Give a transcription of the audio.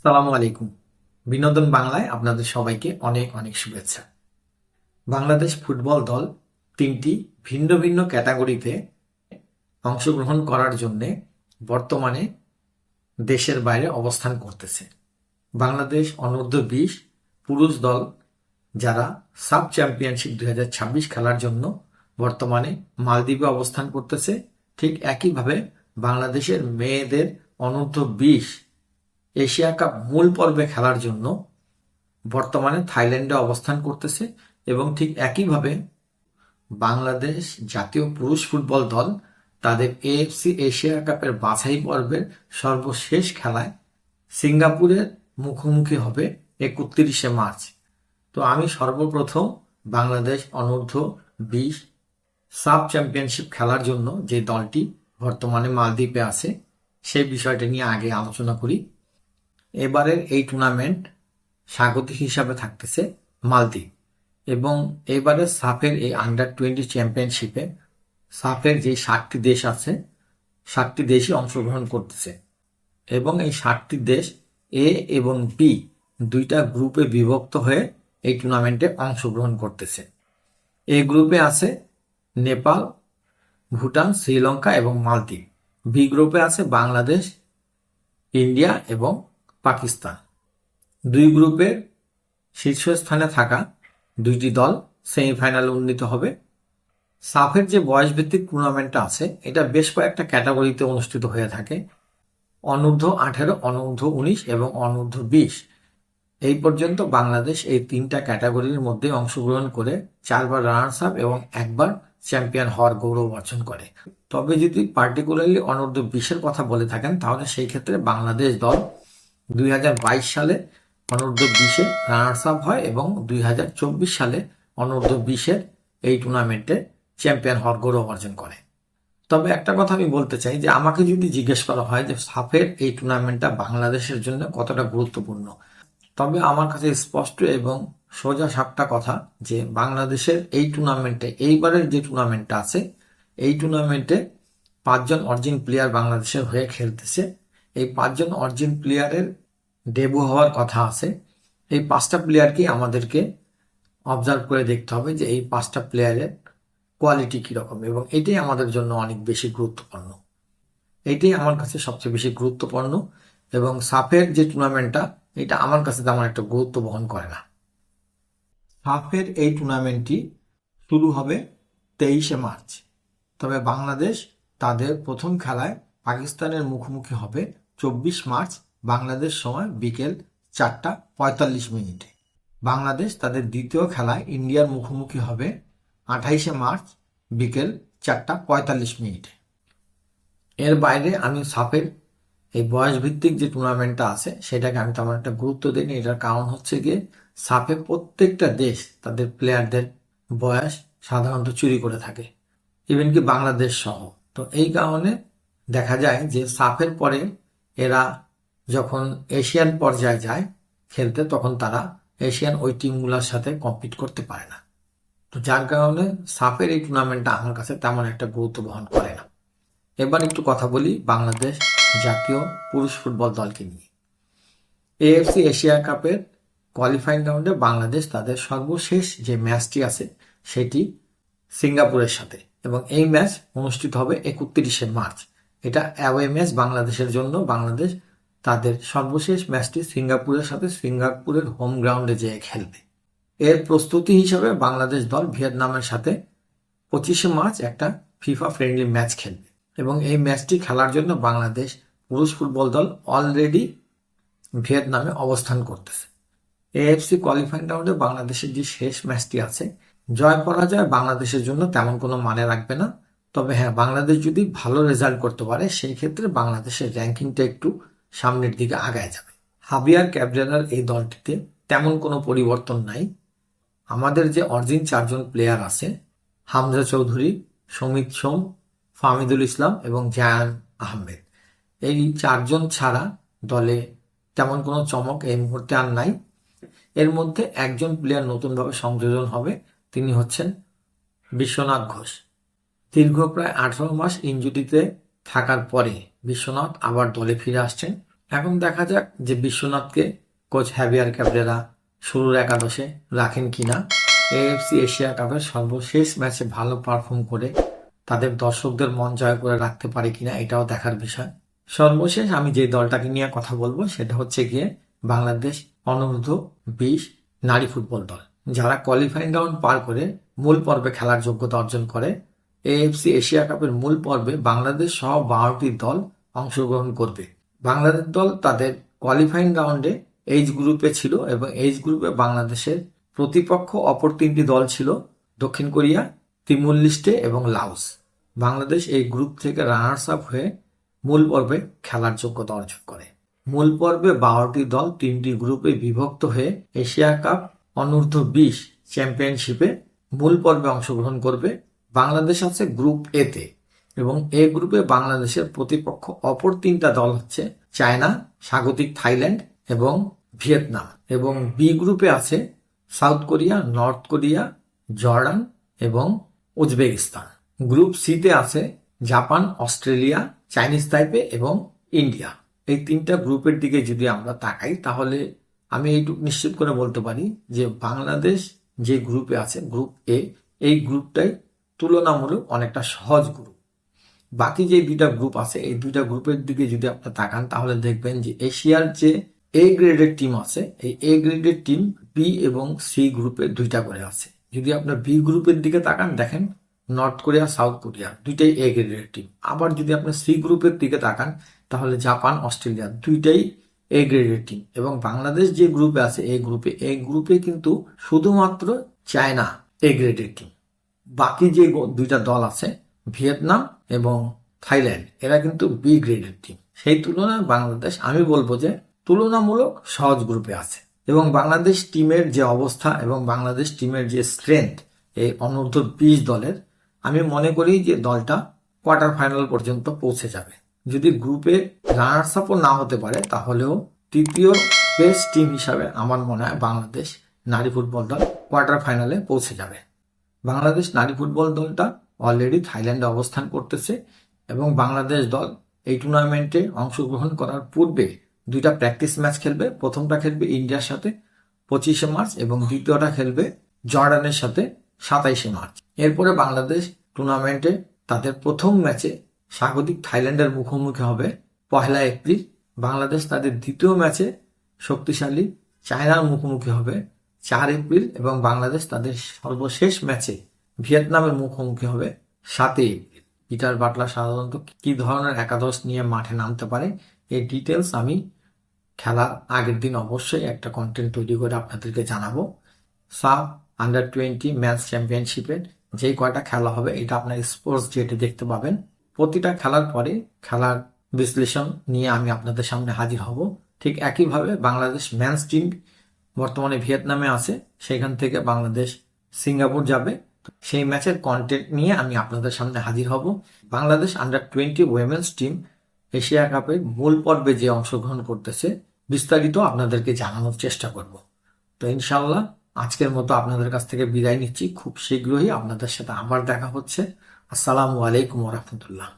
আসসালামু আলাইকুম। বিনোদন বাংলায় আপনাদের সবাইকে অনেক অনেক শুভেচ্ছা। বাংলাদেশ ফুটবল দল তিনটি ভিন্ন ভিন্ন ক্যাটাগরিতে অংশগ্রহণ করার জন্যে বর্তমানে দেশের বাইরে অবস্থান করতেছে। বাংলাদেশ অনূর্ধ্ব-20 পুরুষ দল যারা সাব চ্যাম্পিয়নশিপ 2026 খেলার জন্য বর্তমানে মালদ্বীপে অবস্থান করতেছে, ঠিক একইভাবে বাংলাদেশের মেয়েদের অনূর্ধ্ব-20 এশিয়া কাপ মূল পর্বে খেলার জন্য বর্তমানে থাইল্যান্ডে অবস্থান করতেছে এবং ঠিক একইভাবে বাংলাদেশ জাতীয় পুরুষ ফুটবল দল তাদের এএফসি এশিয়া কাপের বাছাই পর্বের সর্বশেষ খেলায় সিঙ্গাপুরের মুখোমুখি হবে 31শে মার্চ। তো আমি সর্বপ্রথম বাংলাদেশ অনূর্ধ্ব-20 সাব চ্যাম্পিয়নশিপ খেলার জন্য যে দলটি বর্তমানে মালদ্বীপে আছে সেই বিষয়টা নিয়ে আগে আলোচনা করি। এবারের এই টুর্নামেন্ট স্বাগতিক হিসাবে থাকতেছে মালদ্বীপ এবং এবারে সাফের এই আন্ডার-20 চ্যাম্পিয়নশিপে সাফের যে 7টি দেশ আছে 7টি দেশই অংশগ্রহণ করতেছে এবং এই 7টি দেশ এ এবং বি দুইটা গ্রুপে বিভক্ত হয়ে এই টুর্নামেন্টে অংশগ্রহণ করতেছে। এ গ্রুপে আছে নেপাল, ভুটান, শ্রীলঙ্কা এবং মালদ্বীপ। বি গ্রুপে আছে বাংলাদেশ, ইন্ডিয়া এবং পাকিস্তান। দুই গ্রুপের শীর্ষস্থানে থাকা দুইটি দল সেমিফাইনালে উন্নীত হবে। সাফের যে বয়সভিত্তিক টুর্নামেন্টটা আছে এটা বেশ কয়েকটা ক্যাটাগরিতে অনুষ্ঠিত হয়ে থাকে। অনূর্ধ্ব-18, অনূর্ধ্ব-19 এবং অনূর্ধ্ব-20 এই পর্যন্ত বাংলাদেশ এই তিনটা ক্যাটাগরির মধ্যে অংশগ্রহণ করে 4বার রানার্স আপ এবং একবার চ্যাম্পিয়ন হওয়ার গৌরব অর্জন করে। তবে যদি পার্টিকুলারলি অনূর্ধ্ব-20-এর কথা বলে থাকেন তাহলে সেই ক্ষেত্রে বাংলাদেশ দল 2022 সালে অনূর্ধ্ব-20-এ রানার্স আপ হয় এবং 2024 সালে অনূর্ধ্ব-20-এর এই টুর্নামেন্টে চ্যাম্পিয়ন হওয়ার গৌরব অর্জন করে। তবে একটা কথা আমি বলতে চাই যে আমাকে যদি জিজ্ঞেস করা হয় যে সাফের এই টুর্নামেন্টটা বাংলাদেশের জন্য কতটা গুরুত্বপূর্ণ, তবে আমার কাছে স্পষ্ট এবং সোজা সাপটা কথা যে বাংলাদেশের এই টুর্নামেন্টে এইবারের যে টুর্নামেন্টটা আছে এই টুর্নামেন্টে 5জন অরিজিন প্লেয়ার বাংলাদেশের হয়ে খেলতেছে। এই 5জন অরিজিন প্লেয়ারের ডেবু হওয়ার কথা আছে। এই 5টা প্লেয়ারকেই আমাদেরকে অবজার্ভ করে দেখতে হবে যে এই 5টা প্লেয়ারের কোয়ালিটি কীরকম, এবং এটাই আমাদের জন্য অনেক বেশি গুরুত্বপূর্ণ। এটাই আমার কাছে সবচেয়ে বেশি গুরুত্বপূর্ণ এবং সাফের যে টুর্নামেন্টটা এটা আমার কাছে তেমন একটা গুরুত্ব বহন করে না। সাফের এই টুর্নামেন্টটি শুরু হবে 23শে মার্চ, তবে বাংলাদেশ তাদের প্রথম খেলায় পাকিস্তানের মুখোমুখি হবে 24 মার্চ বাংলাদেশ সময় বিকেল 4টা 45 মিনিটে। বাংলাদেশ তাদের দ্বিতীয় খেলায় ইন্ডিয়ার মুখোমুখি হবে 28শে মার্চ বিকেল 4টা 45 মিনিটে। এর বাইরে আমি সাফের এই বয়সভিত্তিক যে টুর্নামেন্টটা আছে সেটাকে আমি তেমন একটা গুরুত্ব দিইনি। এটার কারণ হচ্ছে গিয়ে সাফে প্রত্যেকটা দেশ তাদের প্লেয়ারদের বয়স সাধারণত চুরি করে থাকে, ইভেন কি বাংলাদেশ সহ। তো এই কারণে দেখা যায় যে সাফের পরে এরা যখন এশিয়ান পর্যায়ে যায় খেলতে তখন তারা এশিয়ান ওই টিমগুলোর সাথে কম্পিট করতে পারে না। তো যার কারণে সাফের এই টুর্নামেন্টটা আমার কাছে তেমন একটা গুরুত্ব বহন করে না। এবার একটু কথা বলি বাংলাদেশ জাতীয় পুরুষ ফুটবল দলকে নিয়ে। এএফসি এশিয়া কাপের কোয়ালিফাইং রাউন্ডে বাংলাদেশ তাদের সর্বশেষ যে ম্যাচটি আছে সেটি সিঙ্গাপুরের সাথে, এবং এই ম্যাচ অনুষ্ঠিত হবে 31শে মার্চ। এটা অ্যাওয়ে ম্যাচ বাংলাদেশের জন্য। বাংলাদেশ তাদের সর্বশেষ ম্যাচটি সিঙ্গাপুরের সাথে সিঙ্গাপুরের হোম গ্রাউন্ডে যেয়ে খেলবে। এর প্রস্তুতি হিসাবে বাংলাদেশ দল ভিয়েতনামের সাথে 25শে মার্চ একটা ফিফা ফ্রেন্ডলি ম্যাচ খেলবে এবং এই ম্যাচটি খেলার জন্য বাংলাদেশ পুরুষ ফুটবল দল অলরেডি ভিয়েতনামে অবস্থান করতেছে। এএফসি কোয়ালিফাইং রাউন্ডে বাংলাদেশের যে শেষ ম্যাচটি আছে জয় পরাজয় বাংলাদেশের জন্য তেমন কোনো মানে রাখবে না। তবে হ্যাঁ, বাংলাদেশ যদি ভালো রেজাল্ট করতে পারে সেই ক্ষেত্রে বাংলাদেশের র্যাঙ্কিংটা একটু সামনের দিকে আগায় যাবে। হাবিয়ার ক্যাবরেরার এই দলটিতে তেমন কোনো পরিবর্তন নাই। আমাদের যে অরিজিন 4জন প্লেয়ার আছে হামজা চৌধুরী, সমিত সোম, ফাহমিদুল ইসলাম এবং জায়ান আহমেদ, এই 4জন ছাড়া দলে তেমন কোনো চমক এই মুহূর্তে আর নাই। এর মধ্যে একজন প্লেয়ার নতুনভাবে সংযোজন হবে, তিনি হচ্ছেন বিশ্বনাথ ঘোষ। দীর্ঘ প্রায় 18 মাস ইনজুরিতে থাকার পরে বিশ্বনাথ আবার দলে ফিরে আসছেন এখন দেখা যাক যে বিশ্বনাথকে কোচ হ্যাভিয়ার ক্যাবরেরা শুরুর একাদশে রাখেন কিনা। এএফসি এশিয়া কাপের সর্বশেষ ম্যাচে ভালো পারফর্ম করে তাদের দর্শকদের মন জয় করে রাখতে পারে কিনা, এটাও দেখার বিষয়। সর্বশেষ আমি যে দলটাকে নিয়ে কথা বলবো সেটা হচ্ছে গিয়ে বাংলাদেশ অনূর্ধ্ব-20 নারী ফুটবল দল, যারা কোয়ালিফাইং রাউন্ড পার করে মূল পর্বে খেলার যোগ্যতা অর্জন করে। এএফসি এশিয়া কাপের মূল পর্বে বাংলাদেশ সহ 12টি দল অংশগ্রহণ করবে। বাংলাদেশ দল তাদের কোয়ালিফাইং রাউন্ডে এইচ গ্রুপে ছিল এবং এইচ গ্রুপে বাংলাদেশের প্রতিপক্ষ অপর 3টি দল ছিল দক্ষিণ কোরিয়া, তিমুর লিস্টে এবং লাওস। বাংলাদেশ এই গ্রুপ থেকে রানার্স আপ হয়ে মূল পর্বে খেলার যোগ্যতা অর্জন করে। মূল পর্বে 12টি দল 3টি গ্রুপে বিভক্ত হয়ে এশিয়া কাপ অনূর্ধ্ব-20 চ্যাম্পিয়নশিপে মূল পর্বে অংশগ্রহণ করবে। বাংলাদেশ আছে গ্রুপ এতে এবং এ গ্রুপে বাংলাদেশের প্রতিপক্ষ অপর 3টা দল হচ্ছে চায়না, স্বাগতিক থাইল্যান্ড এবং ভিয়েতনাম। এবং বি গ্রুপে আছে south Korea, north Korea, Jordan এবং উজবেকিস্তান। গ্রুপ সিতে আছে জাপান, অস্ট্রেলিয়া, চাইনিজ তাইপে এবং ইন্ডিয়া। এই 3টা গ্রুপের দিকে যদি আমরা তাকাই তাহলে আমি এইটুকু নিশ্চিত করে বলতে পারি যে বাংলাদেশ যে গ্রুপে আছে গ্রুপ এ, এই গ্রুপটাই তুলনামূলক অনেকটা সহজ গ্রুপ। বাকি যে 2টা গ্রুপ আছে এই 2টা গ্রুপের দিকে যদি আপনারা তাকান তাহলে দেখবেন যে এশিয়ার যে এ গ্রেডের টিম আছে এই এ গ্রেডের টিম বি এবং সি গ্রুপে 2টা করে আছে। যদি আপনার বি গ্রুপের দিকে তাকান দেখেন নর্থ কোরিয়া, সাউথ কোরিয়া 2টাই এ গ্রেডের টিম। আবার যদি আপনি সি গ্রুপের দিকে তাকান তাহলে জাপান, অস্ট্রেলিয়া 2টাই এ গ্রেডের টিম। এবং বাংলাদেশ যে গ্রুপে আছে এই গ্রুপে কিন্তু শুধুমাত্র চায়না এ গ্রেডের টিম। বাকি যে 2টা দল আছে ভিয়েতনাম এবং থাইল্যান্ড এরা কিন্তু বি গ্রেডের টিম। সেই তুলনায় বাংলাদেশ আমি বলবো যে তুলনামূলক সহজ গ্রুপে আছে। এবং বাংলাদেশ টিমের যে অবস্থা এবং বাংলাদেশ টিমের যে স্ট্রেংথ এই অনূর্ধ্ব-20 দলের, আমি মনে করি যে দলটা কোয়ার্টার ফাইনাল পর্যন্ত পৌঁছে যাবে। যদি গ্রুপে রানার্স আপও না হতে পারে তাহলেও তৃতীয় বেস্ট টিম হিসাবে আমার মনে হয় বাংলাদেশ নারী ফুটবল দল কোয়ার্টার ফাইনালে পৌঁছে যাবে। বাংলাদেশ নারী ফুটবল দলটা অলরেডি থাইল্যান্ডে অবস্থান করতেছে এবং বাংলাদেশ দল এই টুর্নামেন্টে অংশগ্রহণ করার পূর্বে 2টা প্র্যাকটিস ম্যাচ খেলবে। প্রথমটা খেলবে ইন্ডিয়ার সাথে 25শে মার্চ এবং দ্বিতীয়টা খেলবে জর্ডানের সাথে 27শে মার্চ। এরপরে বাংলাদেশ টুর্নামেন্টে তাদের প্রথম ম্যাচে স্বাগতিক থাইল্যান্ডের মুখোমুখি হবে 1 এপ্রিল। বাংলাদেশ তাদের দ্বিতীয় ম্যাচে শক্তিশালী চায়নার মুখোমুখি হবে 4 এপ্রিল এবং বাংলাদেশ তাদের সর্বশেষ ম্যাচে ভিয়েতনামের মুখোমুখি হবে 7 এপ্রিল। পিটার বাটলার সাধারণত কি ধরনের একাদশ নিয়ে মাঠে নামতে পারে এই ডিটেলস আমি খেলার আগের দিন অবশ্যই একটা কন্টেন্ট তৈরি করে আপনাদেরকে জানাবো। সাব আন্ডার-20 ম্যাচ চ্যাম্পিয়নশিপের যেই কয়টা খেলা হবে এটা আপনার স্পোর্টস ডেটে দেখতে পাবেন। প্রতিটা খেলার পরে খেলার বিশ্লেষণ নিয়ে আমি আপনাদের সামনে হাজির হব। ঠিক একইভাবে বাংলাদেশ মেন্স টিম বর্তমানে ভিয়েতনামে আছে, সেখান থেকে বাংলাদেশ সিঙ্গাপুর যাবে। সেই ম্যাচের কন্টেন্ট নিয়ে আমি আপনাদের সামনে হাজির হব। Bangladesh under-20 women's team Asia কাপের মূল পর্বে যে অংশগ্রহণ করতেছে বিস্তারিত আপনাদেরকে জানানোর চেষ্টা করব। তো ইনশাল্লাহ আজকের মতো আপনাদের কাছ থেকে বিদায় নিচ্ছি। খুব শীঘ্রই আপনাদের সাথে আবার দেখা হচ্ছে। আসসালামু আলাইকুম ওয়া রাহমাতুল্লাহ।